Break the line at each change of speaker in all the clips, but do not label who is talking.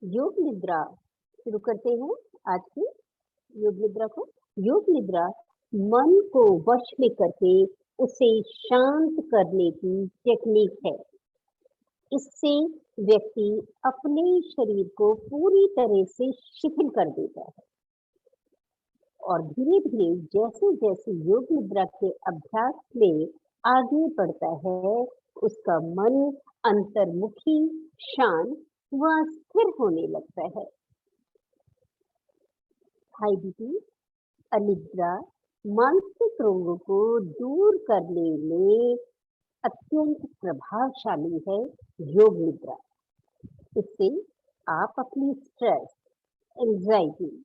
योग निद्रा शुरू करते हैं आज की योग निद्रा को। योग निद्रा मन को वश में करके उसे शांत करने की टेक्निक है। इससे व्यक्ति अपने शरीर को पूरी तरह से शिथिल कर देता है और धीरे-धीरे जैसे-जैसे योग निद्रा के अभ्यास में आगे बढ़ता है, उसका मन अंतर्मुखी, शांत व स्थिर होने लगता है। हाई बीपी, अनिद्रा, मानसिक रोगों को दूर करने में अत्यंत प्रभावशाली है योग निद्रा। इससे आप अपनी स्ट्रेस, एंग्जायटी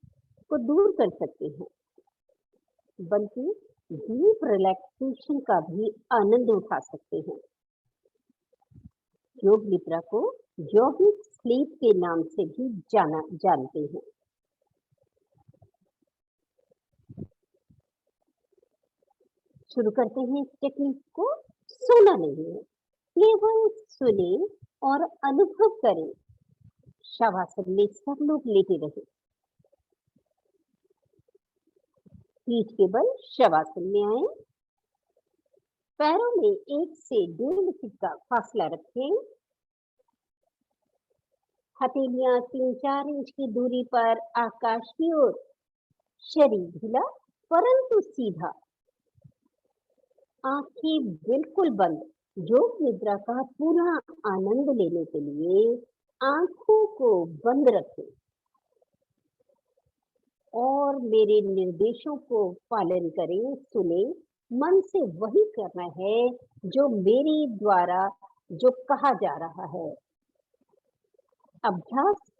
को दूर कर सकते हैं, बल्कि डीप रिलैक्सेशन का भी आनंद उठा सकते हैं। योग निद्रा को यौगिक स्लीप के नाम से भी जानते हैं। शुरू करते हैं इस टेक्निक को। सोना नहीं है, केवल सुने और अनुभव करें। शवासन में सब लोग लेटे रहे, पीठ के बल शवासन में आए, पैरों में 1 से 1.5 फीट का फासला रखें। हथेलियां 3-4 इंच की दूरी पर आकाश की ओर, शरीर ढीला परंतु सीधा, आंखें बिल्कुल बंद। योग निद्रा का पूरा आनंद लेने के लिए आंखों को बंद रखें और मेरे निर्देशों को पालन करें, सुने। मन से वही करना है जो मेरे द्वारा जो कहा जा रहा है। अभ्यास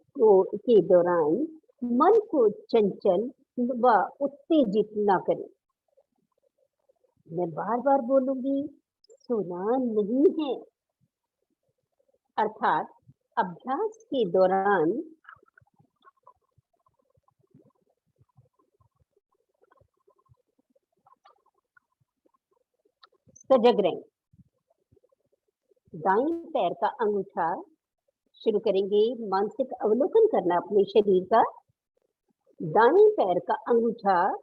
के दौरान मन को चंचल व उत्तेजित न करें। मैं बार-बार बोलूंगी, सोना नहीं है। अर्थात अभ्यास के दौरान सजग रहें। दाएं पैर का अंगूठा शुरू करेंगे मानसिक अवलोकन करना अपने शरीर का। दाएं पैर का अंगूठा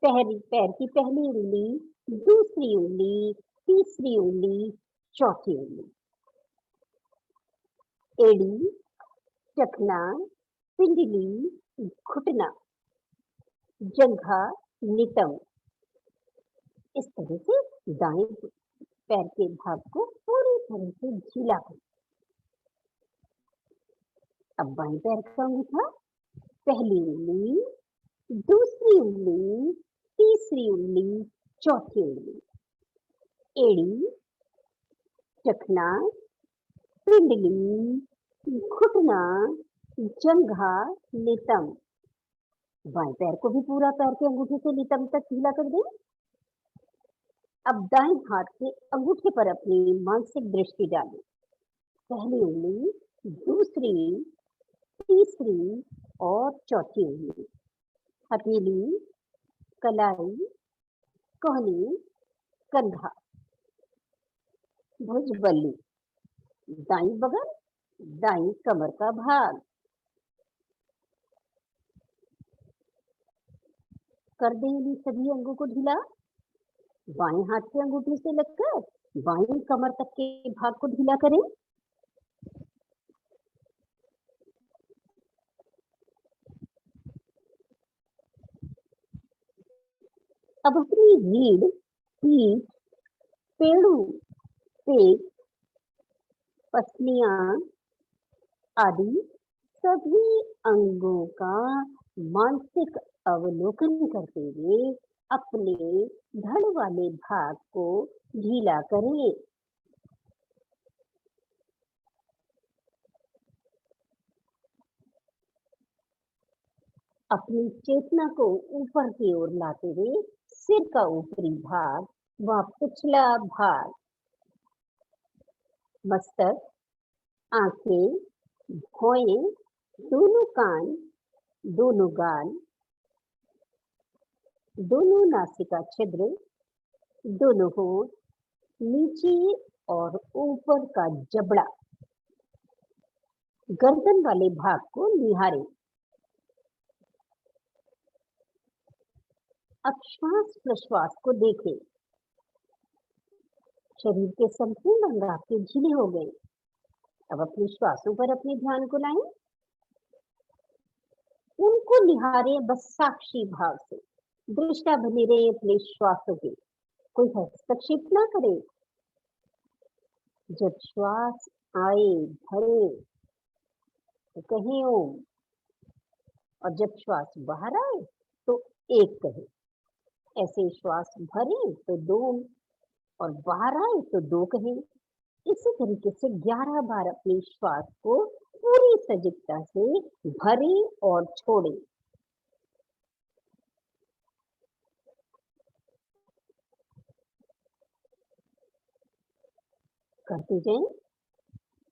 पैर की पहली उंगली, दूसरी उंगली, तीसरी उंगली, चौथी उंगली, एड़ी, टखना, पिंडली, घुटना, जंघा, नितंब। इस तरह से दाएं पैर के भाग को पूरी तरह से ढीला करें। अब बाएं पैर का अंगूठा, पहली उंगली, दूसरी उंगली, तीसरी उंगली, चौथी उंगली, एड़ी, टखना, पिंडली, घुटना, जंघा, नितंब। बाएं पैर को भी पूरा पैर के अंगूठे से नितंब तक ढीला कर दें। अब दाएं हाथ के अंगूठे पर अपनी मानसिक दृष्टि डालें। पहली उंगली, दूसरी, तीसरी और चौथी उंगली, हथेली, कलाई, कोहनी, कंधा, भुजबल्ली, दाईं बगल, दाईं कमर का भाग। कर दें इन सभी अंगों को ढीला। बाएं हाथ के अंगूठे से लगकर बाईं कमर तक के भाग को ढीला करें। अब अपनी रीढ़, पीठ, पेड़ू, पेट, पसलियां आदि सभी अंगों का मानसिक अवलोकन करते हुए अपने धड़ वाले भाग को ढीला करें। अपनी चेतना को ऊपर की ओर लाते हुए सिर का ऊपरी भाग व पिछला भाग, मस्तक, आंखें, भौहें, दोनों कान, दोनों गाल, दोनों नासिका छिद्र, दोनों होंठ, नीचे और ऊपर का जबड़ा गर्दन वाले भाग को निहारें। अब श्वास प्रश्वास को देखें। शरीर के संपूर्ण अंग आपके ढीले हो गए। अब अपने श्वासों पर अपने ध्यान को लाएं। उनको निहारें बस साक्षी भाव से। दृष्टा बने रहे अपने श्वासों के, कोई हस्तक्षेप ना करे। जब श्वास आए भरे तो कहें ओम, और जब श्वास बाहर आए तो एक कहें। ऐसे श्वास भरे तो दो और बाहर आए तो दो कहें। इसी तरीके से 11 बार अपने श्वास को पूरी सजगता से भरे और छोड़े। करते जाएं।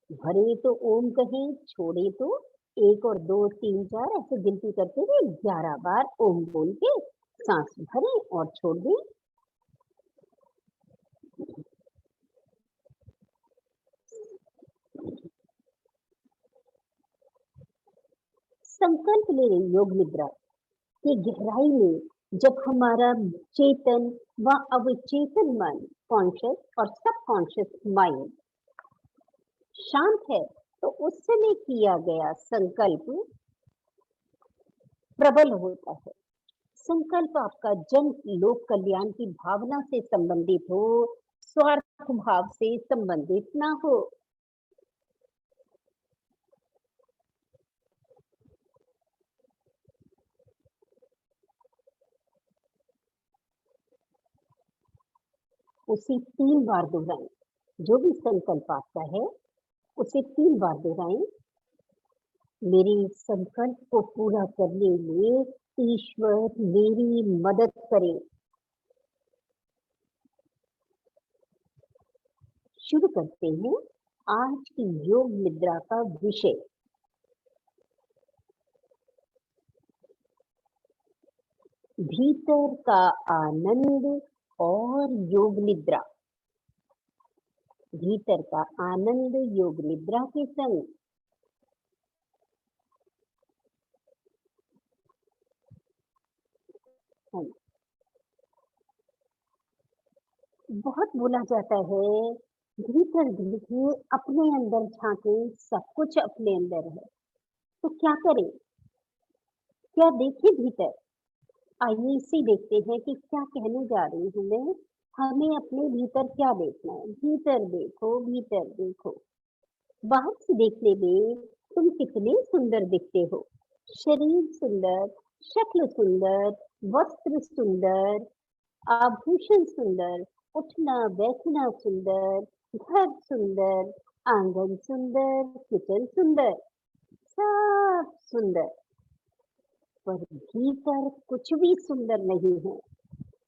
भरे तो ओम कहें, छोड़े तो 1 और 2 3 4 ऐसे गिनती करते हुए 11 बार ओम बोल के सांस भरें और छोड़ दें। संकल्प ले योग निद्रा की गहराई में। जब हमारा चेतन व अवचेतन मन, कॉन्शियस और सबकॉन्शियस माइंड शांत है, तो उस समय किया गया संकल्प प्रबल होता है। संकल्प आपका जन लोक कल्याण की भावना से संबंधित हो, स्वार्थ भाव से संबंधित ना हो। उसे 3 बार दोहराएं। जो भी संकल्प आपका है उसे 3 बार दोहराएं। मेरे संकल्प को पूरा करने में ईश्वर मेरी मदद करे। शुरू करते हैं आज की योग निद्रा का विषय। भीतर का आनंद और योग निद्रा। भीतर का आनंद योग निद्रा के संग। बहुत बोला जाता है, भीतर देखिए, अपने अंदर झांके, सब कुछ अपने अंदर है। तो क्या करें? क्या देखें भीतर? आइए इसे देखते हैं कि क्या कहने जा रही हूँ मैं। हमें अपने भीतर क्या देखना है। भीतर देखो, भीतर देखो। बाहर से देखने में तुम कितने सुंदर दिखते हो। शरीर सुंदर, शक्ल सुंदर, वस्त्र सुंदर, आभूषण सुंदर, उठना बैठना सुंदर, घर सुंदर, आंगन सुंदर, किचन सुंदर, सब सुंदर। पर भीतर कुछ भी सुंदर नहीं है।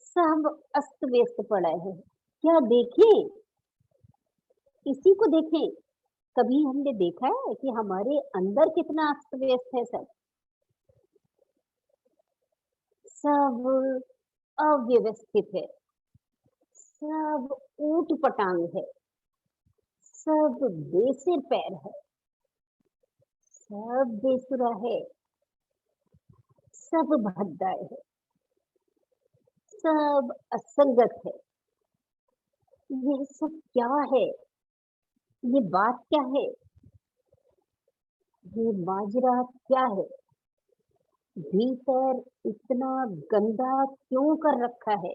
सब अस्त व्यस्त पड़ा है। क्या देखें? इसी को देखें। कभी हमने देखा है कि हमारे अंदर कितना अस्त व्यस्त है? सब अव्यवस्थित है। सब ऊट पटांग है। सब बेसिर पैर है। सब बेसुरा है। सब भद्दाए है। सब असंगत है। ये सब क्या है? ये बात क्या है? ये माजरा क्या है? भीतर इतना गंदा क्यों कर रखा है?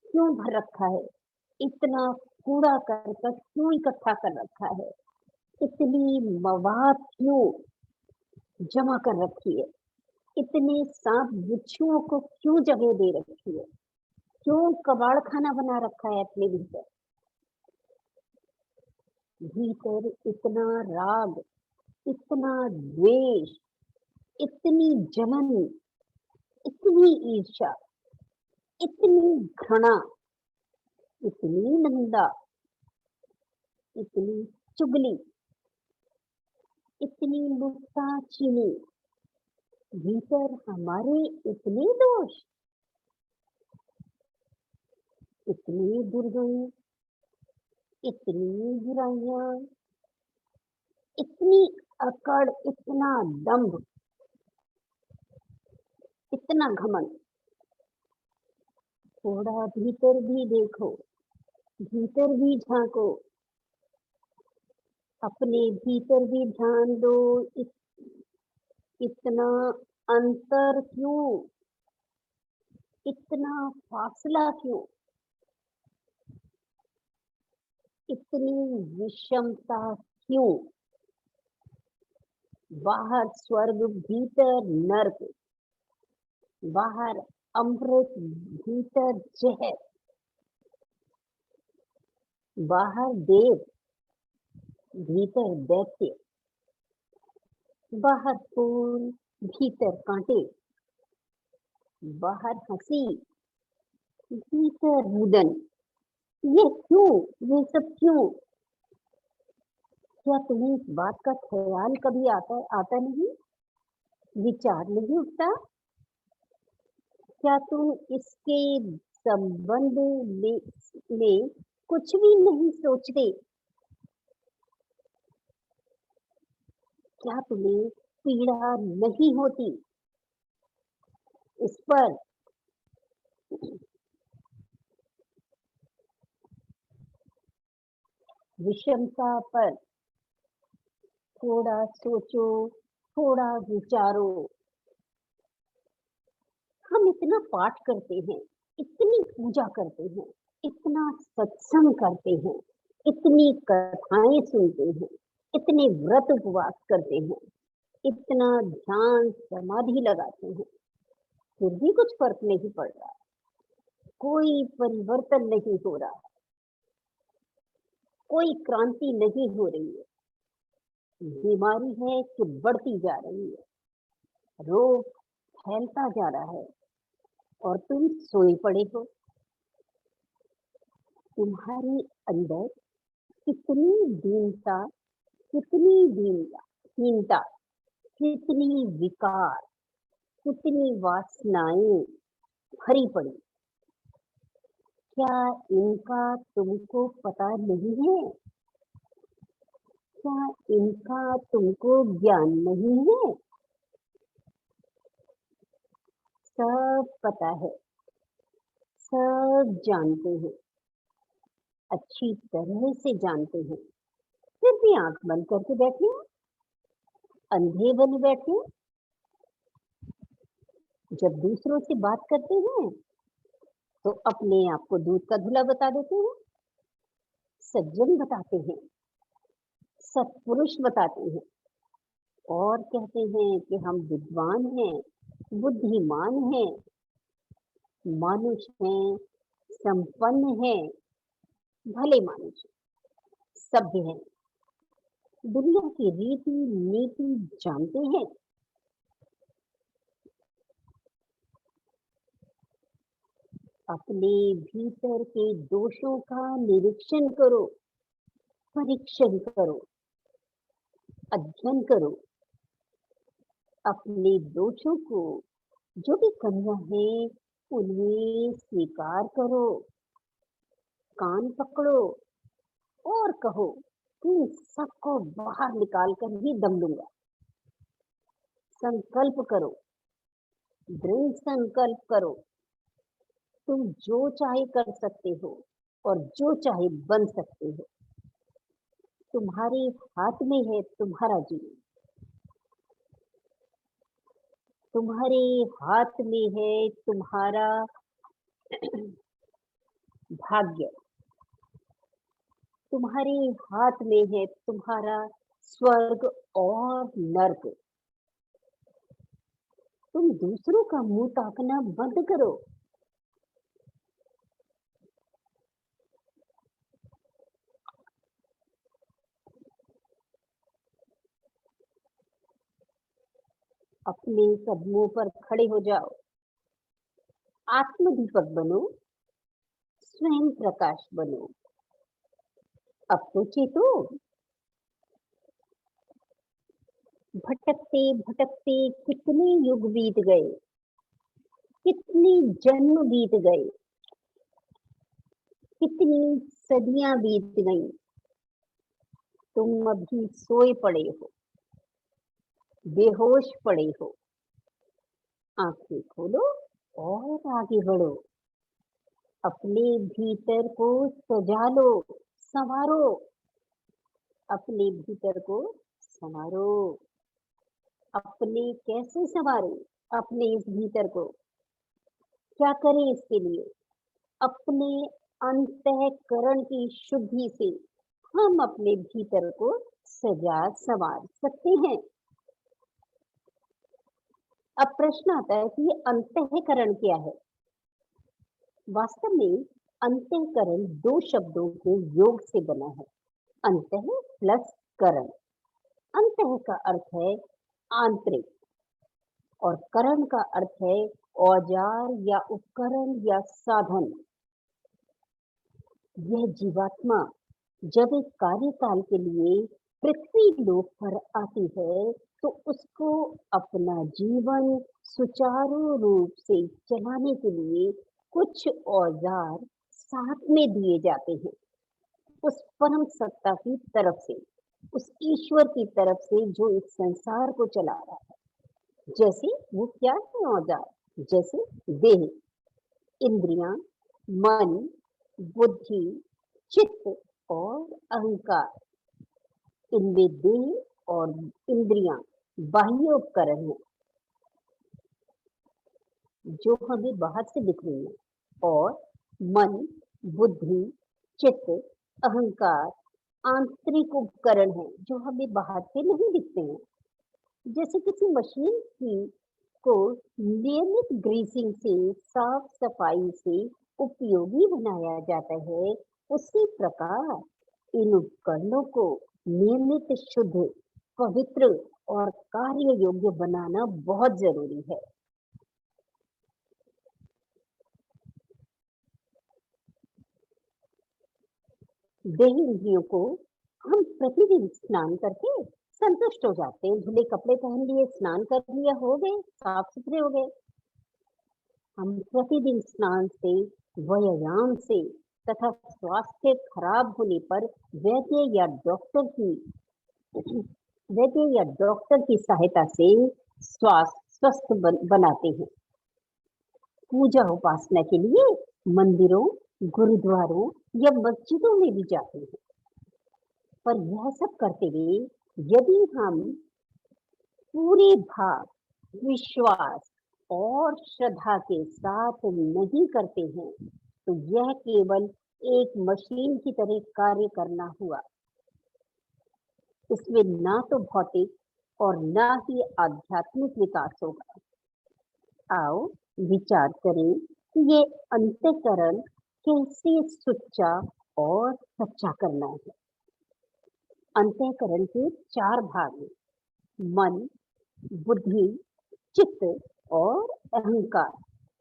क्यों भर रखा है? इतना कूड़ा करकट क्यों इकट्ठा कर रखा है? इतनी मवाद क्यों जमा कर रखी है? इतने सांप बिच्छुओं को क्यों जगह दे रखी है? क्यों कबाड़ खाना बना रखा है अपने भीतर? भीतर इतना राग, इतना द्वेष, इतनी जलन, इतनी ईर्ष्या, इतनी घृणा, इतनी निंदा, इतनी चुगली, इतनी नुक्ताचीनी। भीतर हमारे इतने दोष, इतने दुर्गुण, इतनी बुराइयां, इतनी अकड़, इतना दंभ, इतना घमंड। थोड़ा भीतर भी देखो, भीतर भी झांको, अपने भीतर भी ध्यान दो। इतना अंतर क्यों, इतना फासला क्यों, इतनी विषमता क्यों? बाहर स्वर्ग, भीतर नर्क, बाहर अमृत, भीतर जहर, बाहर देव, भीतर दैत्य, बाहर फूल, भीतर कांटे, बाहर हंसी, भीतर रुदन। ये क्यों, ये सब क्यों? क्या तुम्हें इस बात का ख्याल कभी आता आता नहीं, विचार नहीं उठता? क्या तुम इसके संबंध में कुछ भी नहीं सोचते? क्या तुम्हें पीड़ा नहीं होती इस पर? विषमता पर थोड़ा सोचो, थोड़ा विचारो। हम इतना पाठ करते हैं, इतनी पूजा करते हैं, इतना सत्संग करते हैं, इतनी कथाएं सुनते हैं, इतने व्रत उपवास करते हैं, इतना ध्यान समाधि लगाते हैं, फिर भी कुछ फर्क नहीं पड़ रहा, कोई परिवर्तन नहीं हो रहा, कोई क्रांति नहीं हो रही है। बीमारी है कि बढ़ती जा रही है, रोग फैलता जा रहा है और तुम सोए पड़े हो। तुम्हारे अंदर कितनी दीनता, कितनी हीनता, कितनी विकार, कितनी वासनाएं भरी पड़ी। क्या इनका तुमको पता नहीं है? क्या इनका तुमको ज्ञान नहीं है? सब पता है, सब जानते हैं, अच्छी तरह से जानते हैं, फिर भी आंख बंद करके बैठे हैं, अंधे बन बैठे हैं। जब दूसरों से बात करते हैं तो अपने आप को दूध का धुला बता देते हैं, सज्जन बताते हैं, सत्पुरुष बताते हैं और कहते हैं कि हम विद्वान हैं, बुद्धिमान हैं, मानुष हैं, संपन्न हैं, भले मानुष, सभ्य हैं, दुनिया की रीति नीति जानते हैं। अपने भीतर के दोषों का निरीक्षण करो, परीक्षण करो, अध्ययन करो। अपने दोषों को, जो भी कमियां हैं, उन्हें स्वीकार करो, कान पकड़ो और कहो कि इन सबको बाहर निकाल कर ही दम लूंगा। संकल्प करो, दृढ़ संकल्प करो। तुम जो चाहे कर सकते हो और जो चाहे बन सकते हो। तुम्हारे हाथ में है तुम्हारा जीवन, तुम्हारे हाथ में है तुम्हारा भाग्य, तुम्हारे हाथ में है तुम्हारा स्वर्ग और नर्क। तुम दूसरों का मुंह ताकना बंद करो। अपने कदमों पर खड़े हो जाओ, आत्मदीपक बनो, स्वयं प्रकाश बनो। अब तो चेतो, भटकते भटकते कितने युग बीत गए, कितने जन्म बीत गए, कितनी सदियां बीत गईं, तुम अभी सोए पड़े हो, बेहोश पड़े हो। आंखें खोलो और आगे बढ़ो, अपने भीतर को सजा लो, संवारो, अपने भीतर को संवारो। अपने कैसे संवारें अपने इस भीतर को? क्या करें इसके लिए? अपने अंतःकरण की शुद्धि से हम अपने भीतर को सजा संवार सकते हैं। अब प्रश्न आता है कि ये अंतःकरण क्या है? वास्तव में अंतःकरण दो शब्दों के योग से बना है, अंतः प्लस करण। अंतः का अर्थ है आंतरिक और करण का अर्थ है औजार या उपकरण या साधन। यह जीवात्मा जब एक कार्यकाल के लिए पृथ्वी लोक पर आती है तो उसको अपना जीवन सुचारू रूप से चलाने के लिए कुछ औजार साथ में दिए जाते हैं उस परम सत्ता की तरफ से, उस ईश्वर की तरफ से जो इस संसार को चला रहा है। जैसे वो क्या है औजार? जैसे देह, इंद्रियां, मन, बुद्धि, चित्त और अहंकार। इनमें देह और इंद्रियां बाह्य उपकरण हैं जो हमें बाहर से दिख रही है, और मन, बुद्धि, चित्त, अहंकार आंतरिक उपकरण हैं जो हमें बाहर से नहीं दिखते हैं। जैसे किसी मशीन की को नियमित ग्रीसिंग से, साफ सफाई से उपयोगी बनाया जाता है, उसी प्रकार इन उपकरणों को नियमित, शुद्ध, पवित्र और कार्य योग्य बनाना बहुत जरूरी है। देह इंद्रियों को हम प्रतिदिन स्नान करके संतुष्ट हो जाते हैं। धुले कपड़े पहन लिए, स्नान कर लिया, हो गए, साफ सुथरे हो गए। हम प्रतिदिन स्नान से, व्यायाम से तथा स्वास्थ्य खराब होने पर वैद्य या डॉक्टर की सहायता से स्वस्थ बनाते हैं। पूजा उपासना के लिए मंदिरों, गुरुद्वारों या मस्जिदों में भी जाते हैं। पर यह सब करते हुए यदि हम पूरे भाव, विश्वास और श्रद्धा के साथ नहीं करते हैं तो यह केवल एक मशीन की तरह कार्य करना हुआ। इसमें ना तो भौतिक और ना ही आध्यात्मिक विकास होगा। आओ विचार करें कि ये अंतःकरण कैसे सुच्चा और सच्चा करना है। अंतःकरण के 4 भाग हैं, मन, बुद्धि, चित्त और अहंकार।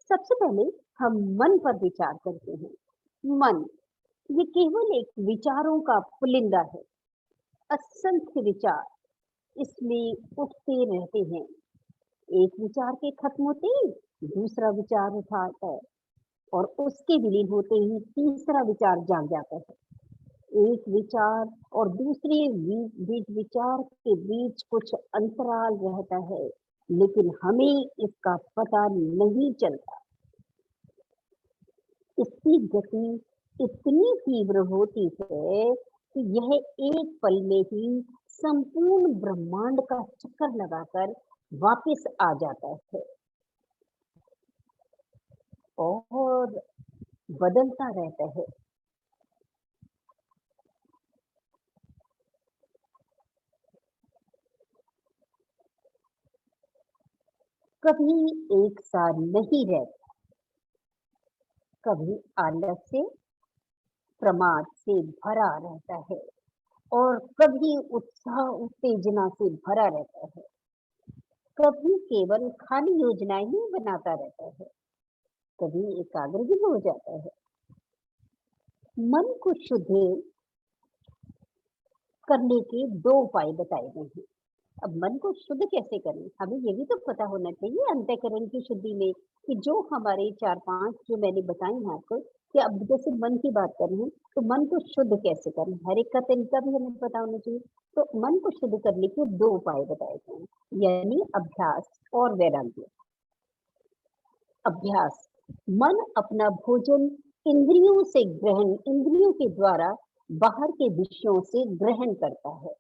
सबसे पहले हम मन पर विचार करते हैं। मन ये केवल एक विचारों का पुलिंदा है, असंख्य विचार इसमें उठते रहते हैं। एक विचार के खत्म होते ही दूसरा विचार उठाता है और उसके विलीन होते ही तीसरा विचार जाग जाता है। एक विचार और दूसरे विचार के बीच कुछ अंतराल रहता है, लेकिन हमें इसका पता नहीं चलता। इसकी गति इतनी तीव्र होती है कि यह एक पल में ही संपूर्ण ब्रह्मांड का चक्कर लगाकर वापस आ जाता है और बदलता रहता है। कभी एक साथ नहीं रहता, कभी आलस से, प्रमाद से भरा रहता है और कभी उत्साह उत्तेजना से भरा रहता है। कभी केवल खाली योजनाएं ही बनाता रहता है, कभी एकाग्र भी हो जाता है। मन को शुद्ध करने के 2 उपाय बताए गए हैं। अब मन को शुद्ध कैसे करें? हमें ये भी तो पता होना चाहिए अंतःकरण की शुद्धि में कि जो हमारे 4-5 जो मैंने बताए हैं आपको, कि अब जैसे मन की बात कर रहे हैं, तो मन को शुद्ध कैसे करें? हर एक का तरीका भी हमें पता होना चाहिए। तो मन को शुद्ध करने के 2 उपाय बताए गए हैं, यानी अभ्यास और वैराग्य। अभ्यास, मन अपना भोजन इंद्रियों के द्वारा बाहर के विषयों से ग्रहण करता है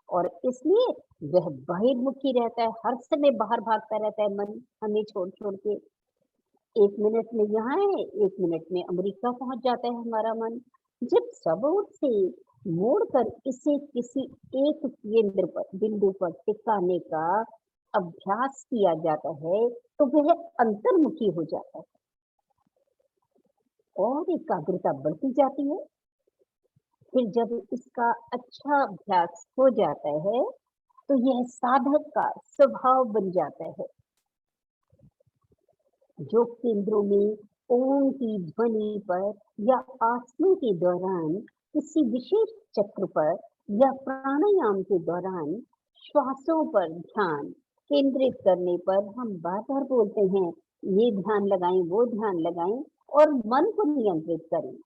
और इसलिए वह बहिर्मुखी रहता है, हर समय बाहर भागता रहता है मन, हमें छोड़-छोड़ के। 1 मिनट में यहाँ है, 1 मिनट में अमेरिका पहुँच जाता है हमारा मन। जब सब ओर से मोड़कर इसे किसी एक केंद्र पर, बिंदु पर टिकाने का अभ्यास किया जाता है, तो वह अंतर्मुखी हो जाता है और एकाग्रता बढ़ती जाती है। फिर जब इसका अच्छा अभ्यास हो जाता है, तो यह साधक का स्वभाव बन जाता है। जो केंद्रों में ओम की ध्वनि पर या आसनों के दौरान किसी विशेष चक्र पर या प्राणायाम के दौरान श्वासों पर ध्यान केंद्रित करने पर हम बार-बार बोलते हैं, ये ध्यान लगाएं, वो ध्यान लगाएं और मन को नियंत्रित करें।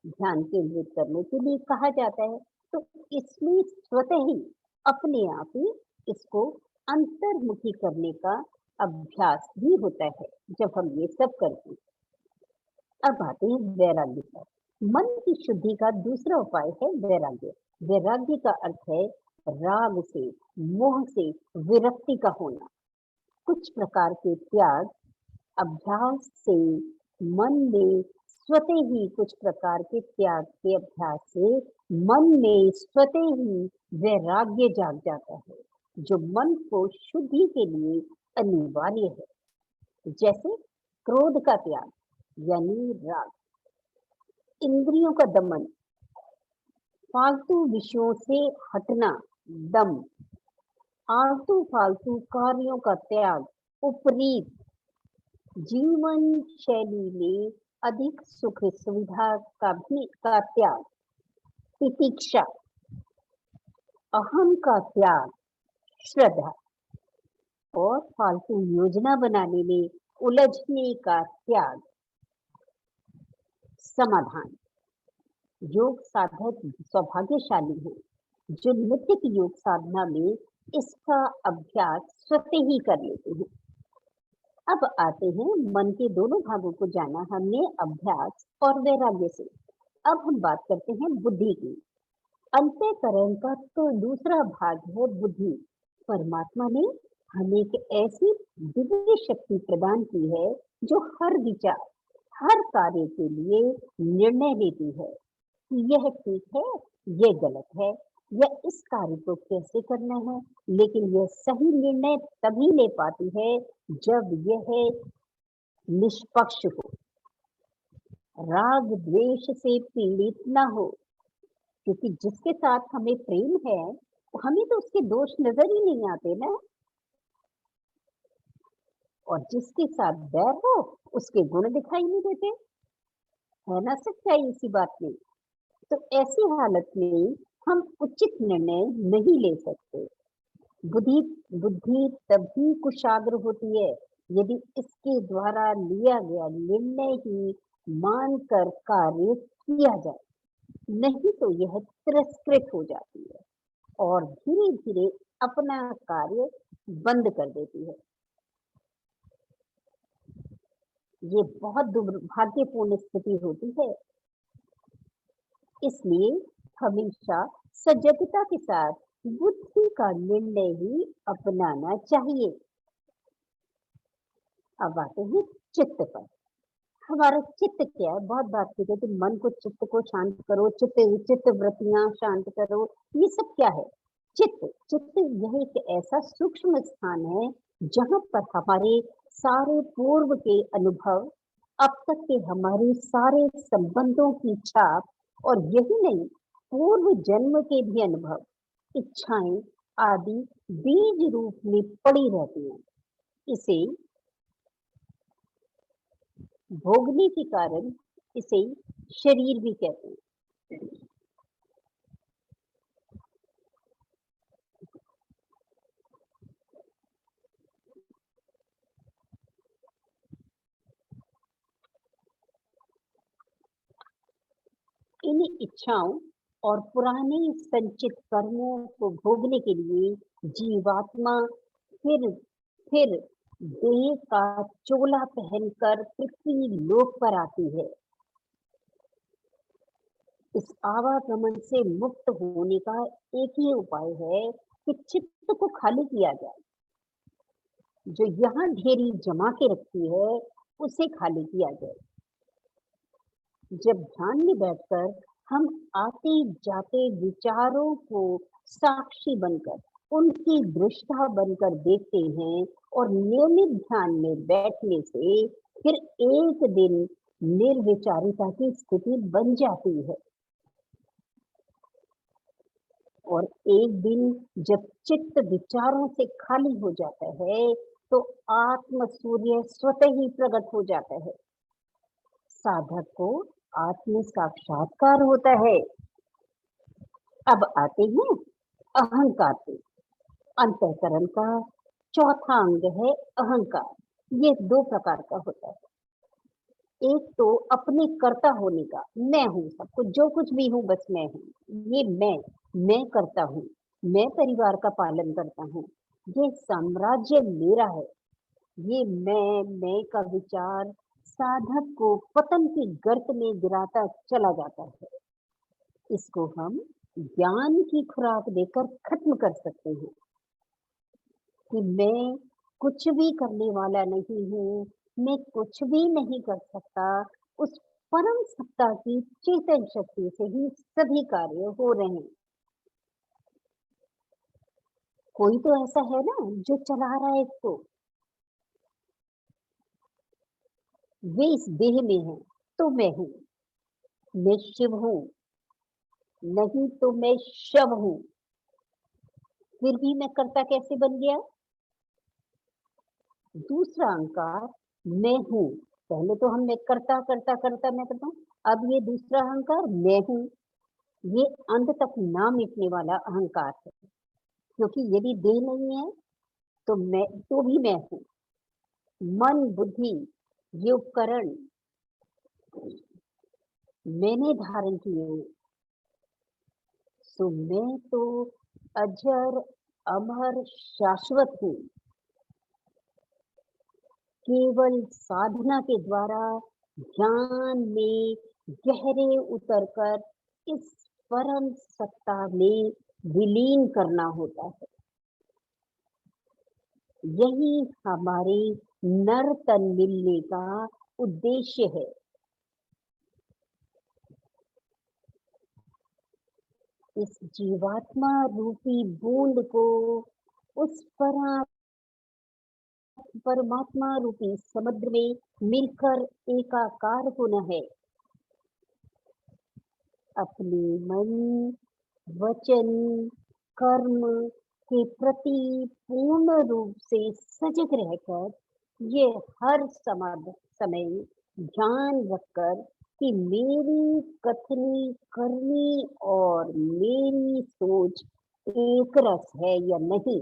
ध्यान केंद्रित करने के लिए कहा जाता है, तो इसमें स्वतः ही अपने आप ही इसको अंतर्मुखी करने का अभ्यास भी होता है जब हम ये सब करते हैं। अब आते हैं वैराग्य पर। मन की शुद्धि का दूसरा उपाय है वैराग्य। वैराग्य का अर्थ है राग से, मोह से विरक्ति का होना। कुछ प्रकार के त्याग अभ्यास से मन में स्वतः ही कुछ प्रकार के त्याग के अभ्यास से मन में स्वतः ही वैराग्य जाग जाता है, जो मन को शुद्धि के लिए अनिवार्य है। जैसे क्रोध का त्याग यानी राग, इंद्रियों का दमन, फालतू विषयों से हटना, दम, आलतू फालतू कार्यों का त्याग, उपरीत, जीवन शैली में अधिक सुख सुविधा का त्याग, तितिक्षा, अहम का त्याग, श्रद्धा और फालतू योजना बनाने में उलझने का त्याग, समाधान। योग साधक सौभाग्यशाली हैं, जो नित्य योग साधना में इसका अभ्यास स्वतः ही कर लेते हैं। अब आते हैं मन के दोनों भागों को जाना हमने अभ्यास और वैराग्य से। अब हम बात करते हैं बुद्धि की। अंतःकरण का तो दूसरा भाग है बुद्धि। परमात्मा ने हमें एक ऐसी दिव्य शक्ति प्रदान की है जो हर विचार, हर कार्य के लिए निर्णय लेती है कि यह ठीक है, यह गलत है, या इस कार्य को कैसे करना है। लेकिन यह सही निर्णय तभी ले पाती है जब यह निष्पक्ष हो, राग द्वेष से पीड़ित ना हो, क्योंकि जिसके साथ हमें प्रेम है, हमें तो उसके दोष नजर ही नहीं आते ना, और जिसके साथ बैर हो, उसके गुण दिखाई नहीं देते। है ना सच्चाई इसी बात में? तो ऐसी हालत में हम उचित निर्णय नहीं ले सकते। बुद्धि बुद्धि तभी कुशाग्र होती है यदि इसके द्वारा लिया गया निर्णय ही मानकर कार्य किया जाए, नहीं तो यह तिरस्कृत हो जाती है और धीरे धीरे अपना कार्य बंद कर देती है। ये बहुत दुर्भाग्यपूर्ण स्थिति होती है। इसलिए हमेशा सजगता के साथ बुद्धि का निर्णय ही अपनाना चाहिए। अब आते हैं चित्त पर। हमारा चित्त क्या है? बहुत बात की जाती है, मन को, चित्त को शांत करो, चित्त वृत्तियां शांत करो। ये सब क्या है? चित्त चित्त यह एक ऐसा सूक्ष्म स्थान है जहां पर हमारे सारे पूर्व के अनुभव, अब तक के हमारे सारे संबंधों की छाप, और यही नहीं, पूर्व जन्म के भी अनुभव, इच्छाएं आदि बीज रूप में पड़ी रहती हैं। इसे भोगने के कारण इसे शरीर भी कहते हैं। इन इच्छाओं और पुराने संचित कर्मों को भोगने के लिए जीवात्मा फिर फिर देह का चोला पहनकर पृथ्वी लोक पर आती है। इस आवागमन से मुक्त होने का एक ही उपाय है कि चित्त को खाली किया जाए। जो यहाँ ढेरी जमा के रखी है, उसे खाली किया जाए। जब ध्यान में बैठकर हम आते जाते विचारों को साक्षी बनकर, उनकी दृष्टा बनकर देखते हैं और नियमित ध्यान में बैठने से फिर एक दिन निर्विचारिता की स्थिति बन जाती है। और एक दिन जब चित्त विचारों से खाली हो जाता है, तो आत्म सूर्य स्वतः ही प्रकट हो जाता है। साधक को आत्म साक्षात्कार होता है। अब आते हैं अहंकार पे। अंतःकरण का चौथा अंग है अहंकार। ये दो प्रकार का होता है। एक तो अपने कर्ता होने का, मैं हूँ, सब कुछ जो कुछ भी हूँ बस मैं हूँ, ये मैं करता हूँ, मैं परिवार का पालन करता हूँ, ये साम्राज्य मेरा है। ये मैं का विचार साधक को पतन की गर्त में गिराता चला जाता है। इसको हम ज्ञान की खुराक देकर खत्म कर सकते हैं कि मैं कुछ भी करने वाला नहीं हूँ, मैं कुछ भी नहीं कर सकता। उस परम सत्ता की चेतन शक्ति से ही सभी कार्य हो रहे हैं। कोई तो ऐसा है ना जो चला रहा है इसको। वे इस देह में है तो मैं हूँ, मैं शिव हूँ, नहीं तो मैं शव हूँ। फिर भी मैं कर्ता कैसे बन गया? दूसरा अहंकार मैं हूँ। पहले तो हम मैं करता करता करता मैं करता हूँ। अब ये दूसरा अहंकार मैं हूँ, ये अंत तक ना मिटने वाला अहंकार है। क्योंकि यदि देह नहीं है तो मैं तो भी मैं हूँ। मन बुद्धि ये उपकरण मैंने धारण किए हैं। सो मैं तो अजर अमर शाश्वत हूँ। केवल साधना के द्वारा ध्यान में गहरे उतरकर इस परम सत्ता में विलीन करना होता है। यही हमारे नर तन मिलने का उद्देश्य है। इस जीवात्मा रूपी बूंद को उस परमात्मा रूपी समुद्र में मिलकर एकाकार होना है। अपने मन, वचन, कर्म के प्रति पूर्ण रूप से सजग रहकर ये हर समय ध्यान रखकर कि मेरी कथनी करनी और मेरी सोच एक रस है या नहीं।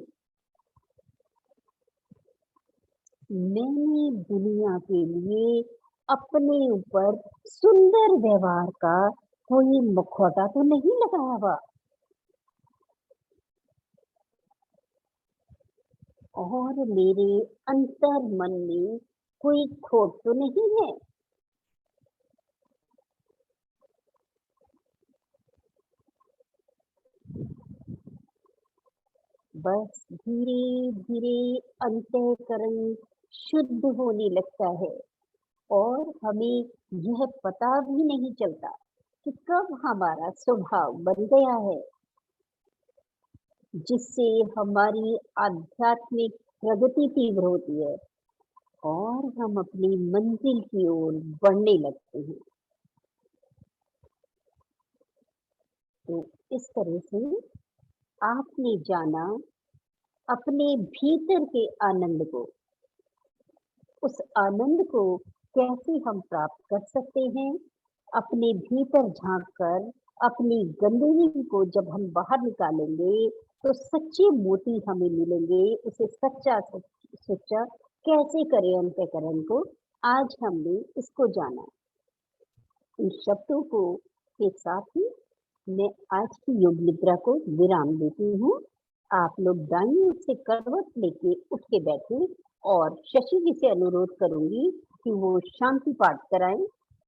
मैंने दुनिया के लिए अपने ऊपर सुंदर व्यवहार का कोई मुखौटा तो नहीं लगाया हुआ, और मेरे अंतर मन में कोई खोट तो नहीं है। बस धीरे धीरे अंतःकरण शुद्ध होने लगता है और हमें यह पता भी नहीं चलता कि कब हमारा स्वभाव बन गया है, जिससे हमारी आध्यात्मिक प्रगति तीव्र होती है और हम अपनी मंजिल की ओर बढ़ने लगते हैं। तो इस तरह से आपने जाना अपने भीतर के आनंद को। उस आनंद को कैसे हम प्राप्त कर सकते हैं? अपने भीतर झांककर अपनी गंदगी को जब हम बाहर निकालेंगे तो सच्चे मोती हमें मिलेंगे। उसे सच्चा कैसे करें अंतःकरण को, आज हमने इसको जाना। इन शब्दों को के साथ ही मैं आज की योग निद्रा को विराम देती हूँ। आप लोग दाईं ओर से करवट लेके उठ के बैठें और शशि जी से अनुरोध करूँगी कि वो शांति पाठ कराएँ